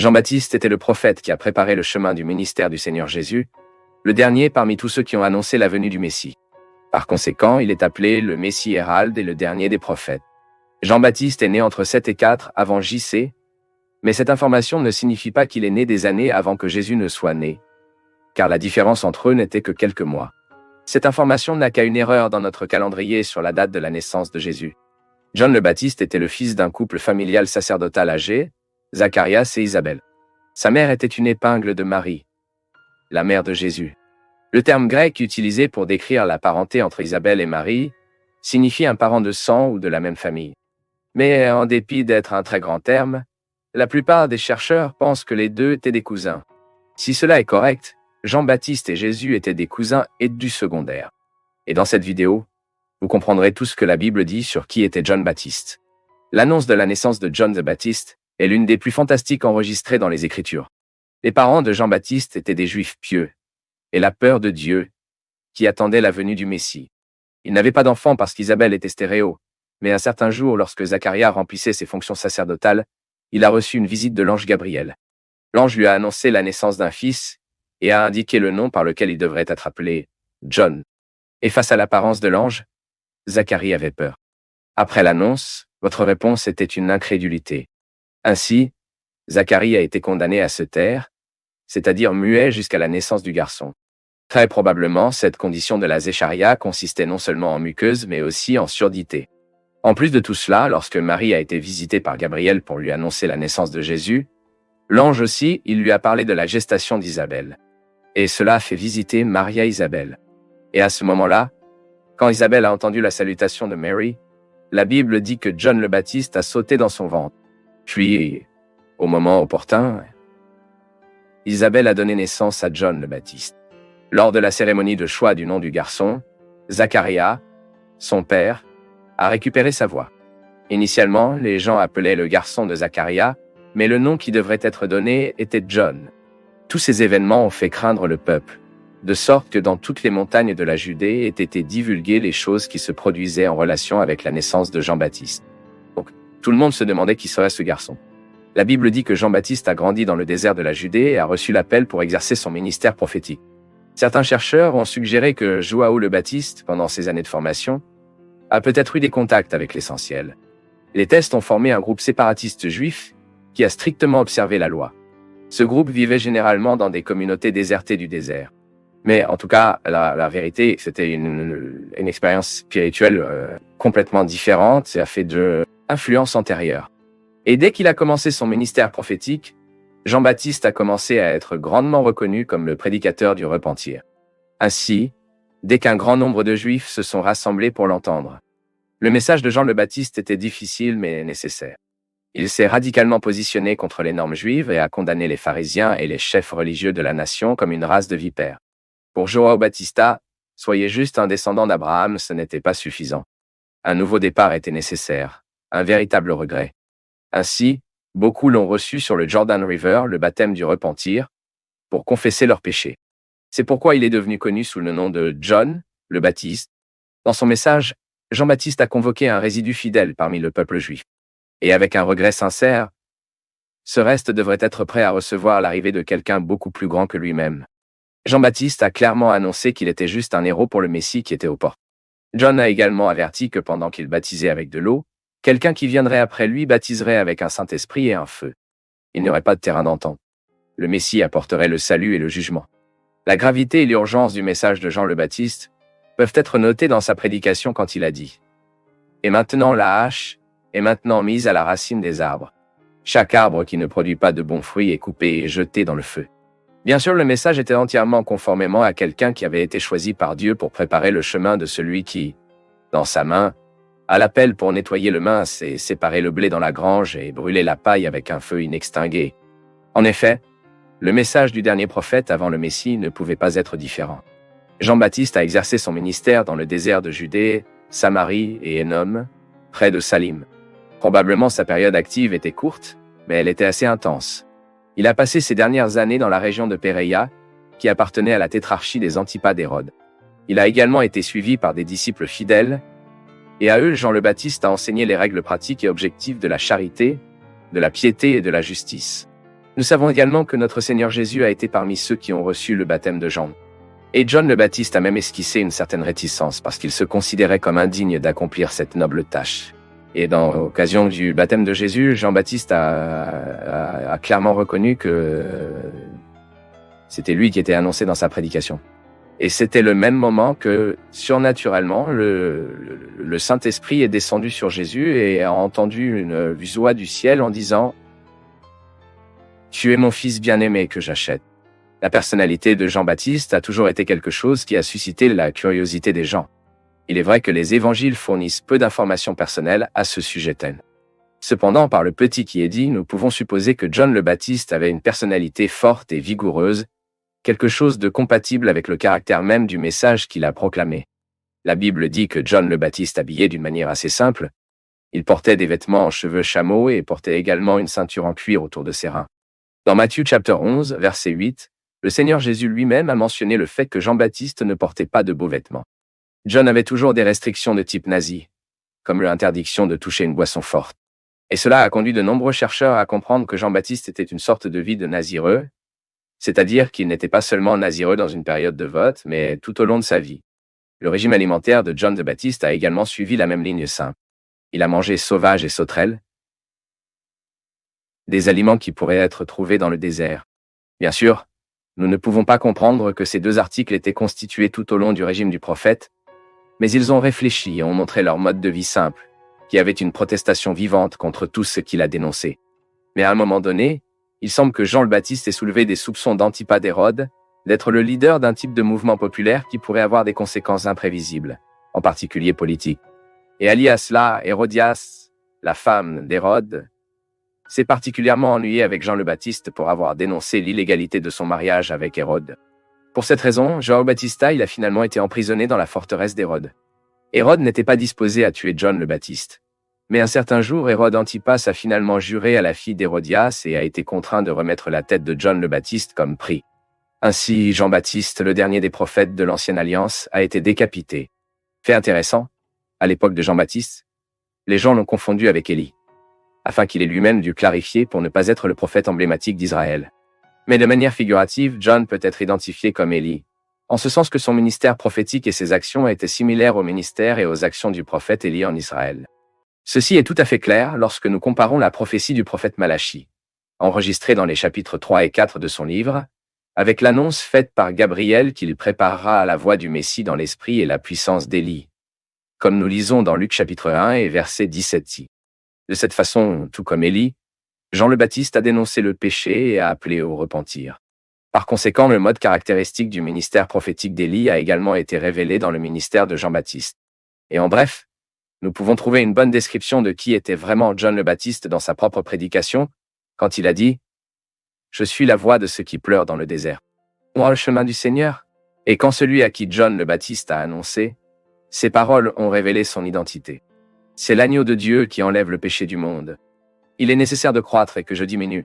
Jean-Baptiste était le prophète qui a préparé le chemin du ministère du Seigneur Jésus, le dernier parmi tous ceux qui ont annoncé la venue du Messie. Par conséquent, il est appelé le Messie Hérald et le dernier des prophètes. Jean-Baptiste est né entre 7 et 4 avant J.C., mais cette information ne signifie pas qu'il est né des années avant que Jésus ne soit né, car la différence entre eux n'était que quelques mois. Cette information n'a qu'à une erreur dans notre calendrier sur la date de la naissance de Jésus. John le Baptiste était le fils d'un couple familial sacerdotal âgé, Zacharias et Isabelle. Sa mère était une épingle de Marie, la mère de Jésus. Le terme grec utilisé pour décrire la parenté entre Isabelle et Marie signifie un parent de sang ou de la même famille. Mais en dépit d'être un très grand terme, la plupart des chercheurs pensent que les deux étaient des cousins. Si cela est correct, Jean-Baptiste et Jésus étaient des cousins et du secondaire. Et dans cette vidéo, vous comprendrez tout ce que la Bible dit sur qui était John Baptiste. L'annonce de la naissance de John the Baptist est l'une des plus fantastiques enregistrées dans les Écritures. Les parents de Jean-Baptiste étaient des Juifs pieux, et la peur de Dieu, qui attendait la venue du Messie. Ils n'avaient pas d'enfants parce qu'Isabelle était stéréo, mais un certain jour, lorsque Zacharia remplissait ses fonctions sacerdotales, il a reçu une visite de l'ange Gabriel. L'ange lui a annoncé la naissance d'un fils et a indiqué le nom par lequel il devrait être appelé John. Et face à l'apparence de l'ange, Zacharie avait peur. Après l'annonce, votre réponse était une incrédulité. Ainsi, Zacharie a été condamné à se taire, c'est-à-dire muet jusqu'à la naissance du garçon. Très probablement, cette condition de la zécharia consistait non seulement en muqueuse, mais aussi en surdité. En plus de tout cela, lorsque Marie a été visitée par Gabriel pour lui annoncer la naissance de Jésus, l'ange aussi, il lui a parlé de la gestation d'Isabelle. Et cela a fait visiter Marie à Isabelle. Et à ce moment-là, quand Isabelle a entendu la salutation de Mary, la Bible dit que John le Baptiste a sauté dans son ventre. Puis, au moment opportun, Isabelle a donné naissance à John le Baptiste. Lors de la cérémonie de choix du nom du garçon, Zacharia, son père, a récupéré sa voix. Initialement, les gens appelaient le garçon de Zacharia, mais le nom qui devrait être donné était John. Tous ces événements ont fait craindre le peuple, de sorte que dans toutes les montagnes de la Judée aient été divulguées les choses qui se produisaient en relation avec la naissance de Jean-Baptiste. Donc, tout le monde se demandait qui serait ce garçon. La Bible dit que Jean-Baptiste a grandi dans le désert de la Judée et a reçu l'appel pour exercer son ministère prophétique. Certains chercheurs ont suggéré que Joao le Baptiste, pendant ses années de formation, a peut-être eu des contacts avec l'essentiel. Les tests ont formé un groupe séparatiste juif qui a strictement observé la loi. Ce groupe vivait généralement dans des communautés désertées du désert. Mais en tout cas, la vérité, c'était une expérience spirituelle complètement différente. Ça a fait de influence antérieure. Et dès qu'il a commencé son ministère prophétique, Jean-Baptiste a commencé à être grandement reconnu comme le prédicateur du repentir. Ainsi, dès qu'un grand nombre de Juifs se sont rassemblés pour l'entendre, le message de Jean le Baptiste était difficile mais nécessaire. Il s'est radicalement positionné contre les normes juives et a condamné les pharisiens et les chefs religieux de la nation comme une race de vipères. Pour João Batista, soyez juste un descendant d'Abraham, ce n'était pas suffisant. Un nouveau départ était nécessaire, un véritable regret. Ainsi, beaucoup l'ont reçu sur le Jordan River, le baptême du repentir, pour confesser leurs péchés. C'est pourquoi il est devenu connu sous le nom de John le Baptiste. Dans son message, Jean-Baptiste a convoqué un résidu fidèle parmi le peuple juif. Et avec un regret sincère, ce reste devrait être prêt à recevoir l'arrivée de quelqu'un beaucoup plus grand que lui-même. Jean-Baptiste a clairement annoncé qu'il était juste un héros pour le Messie qui était aux portes. John a également averti que pendant qu'il baptisait avec de l'eau, quelqu'un qui viendrait après lui baptiserait avec un Saint-Esprit et un feu. Il n'y aurait pas de terrain d'entente. Le Messie apporterait le salut et le jugement. La gravité et l'urgence du message de Jean le Baptiste peuvent être notées dans sa prédication quand il a dit « Et maintenant la hache est maintenant mise à la racine des arbres. Chaque arbre qui ne produit pas de bons fruits est coupé et jeté dans le feu. » Bien sûr, le message était entièrement conformément à quelqu'un qui avait été choisi par Dieu pour préparer le chemin de celui qui, dans sa main, a l'appel pour nettoyer le mince et séparer le blé dans la grange et brûler la paille avec un feu inextingué. En effet, le message du dernier prophète avant le Messie ne pouvait pas être différent. Jean-Baptiste a exercé son ministère dans le désert de Judée, Samarie et Énome, près de Salim. Probablement sa période active était courte, mais elle était assez intense. Il a passé ses dernières années dans la région de Péréia, qui appartenait à la tétrarchie des Antipas d'Hérode. Il a également été suivi par des disciples fidèles, et à eux, Jean le Baptiste a enseigné les règles pratiques et objectives de la charité, de la piété et de la justice. Nous savons également que notre Seigneur Jésus a été parmi ceux qui ont reçu le baptême de Jean. Et John le Baptiste a même esquissé une certaine réticence parce qu'il se considérait comme indigne d'accomplir cette noble tâche. Et dans l'occasion du baptême de Jésus, Jean-Baptiste a clairement reconnu que c'était lui qui était annoncé dans sa prédication. Et c'était le même moment que, surnaturellement, le Saint-Esprit est descendu sur Jésus et a entendu une voix du ciel en disant « Tu es mon fils bien-aimé que j'achète ». La personnalité de Jean-Baptiste a toujours été quelque chose qui a suscité la curiosité des gens. Il est vrai que les évangiles fournissent peu d'informations personnelles à ce sujet-là. Cependant, par le petit qui est dit, nous pouvons supposer que John le Baptiste avait une personnalité forte et vigoureuse, quelque chose de compatible avec le caractère même du message qu'il a proclamé. La Bible dit que John le Baptiste habillait d'une manière assez simple. Il portait des vêtements en cheveux chameaux et portait également une ceinture en cuir autour de ses reins. Dans Matthieu chapitre 11, verset 8, le Seigneur Jésus lui-même a mentionné le fait que Jean-Baptiste ne portait pas de beaux vêtements. John avait toujours des restrictions de type nazi, comme l'interdiction de toucher une boisson forte. Et cela a conduit de nombreux chercheurs à comprendre que Jean-Baptiste était une sorte de vie de nazireux, c'est-à-dire qu'il n'était pas seulement nazireux dans une période de vote, mais tout au long de sa vie. Le régime alimentaire de John the Baptist a également suivi la même ligne simple. Il a mangé sauvages et sauterelles, des aliments qui pourraient être trouvés dans le désert. Bien sûr, nous ne pouvons pas comprendre que ces deux articles étaient constitués tout au long du régime du prophète, mais ils ont réfléchi et ont montré leur mode de vie simple, qui avait une protestation vivante contre tout ce qu'il a dénoncé. Mais à un moment donné, il semble que Jean le Baptiste ait soulevé des soupçons d'Antipas d'Hérode, d'être le leader d'un type de mouvement populaire qui pourrait avoir des conséquences imprévisibles, en particulier politiques. Et allié à cela, Hérodias, la femme d'Hérode, s'est particulièrement ennuyée avec Jean le Baptiste pour avoir dénoncé l'illégalité de son mariage avec Hérode. Pour cette raison, Jean le Baptiste a finalement été emprisonné dans la forteresse d'Hérode. Hérode n'était pas disposé à tuer John le Baptiste. Mais un certain jour, Hérode Antipas a finalement juré à la fille d'Hérodias et a été contraint de remettre la tête de John le Baptiste comme prix. Ainsi, Jean-Baptiste, le dernier des prophètes de l'Ancienne Alliance, a été décapité. Fait intéressant, à l'époque de Jean-Baptiste, les gens l'ont confondu avec Élie, afin qu'il ait lui-même dû clarifier pour ne pas être le prophète emblématique d'Israël. Mais de manière figurative, John peut être identifié comme Élie, en ce sens que son ministère prophétique et ses actions étaient similaires au ministère et aux actions du prophète Élie en Israël. Ceci est tout à fait clair lorsque nous comparons la prophétie du prophète Malachie, enregistrée dans les chapitres 3 et 4 de son livre, avec l'annonce faite par Gabriel qu'il préparera la voie du Messie dans l'esprit et la puissance d'Élie, comme nous lisons dans Luc chapitre 1 et verset 17. De cette façon, tout comme Élie, Jean le Baptiste a dénoncé le péché et a appelé au repentir. Par conséquent, le mode caractéristique du ministère prophétique d'Élie a également été révélé dans le ministère de Jean-Baptiste. Et en bref, nous pouvons trouver une bonne description de qui était vraiment John le Baptiste dans sa propre prédication, quand il a dit « Je suis la voix de ceux qui pleurent dans le désert. Moi le chemin du Seigneur ». Et quand celui à qui John le Baptiste a annoncé, ces paroles ont révélé son identité. C'est l'agneau de Dieu qui enlève le péché du monde. Il est nécessaire de croître et que je diminue.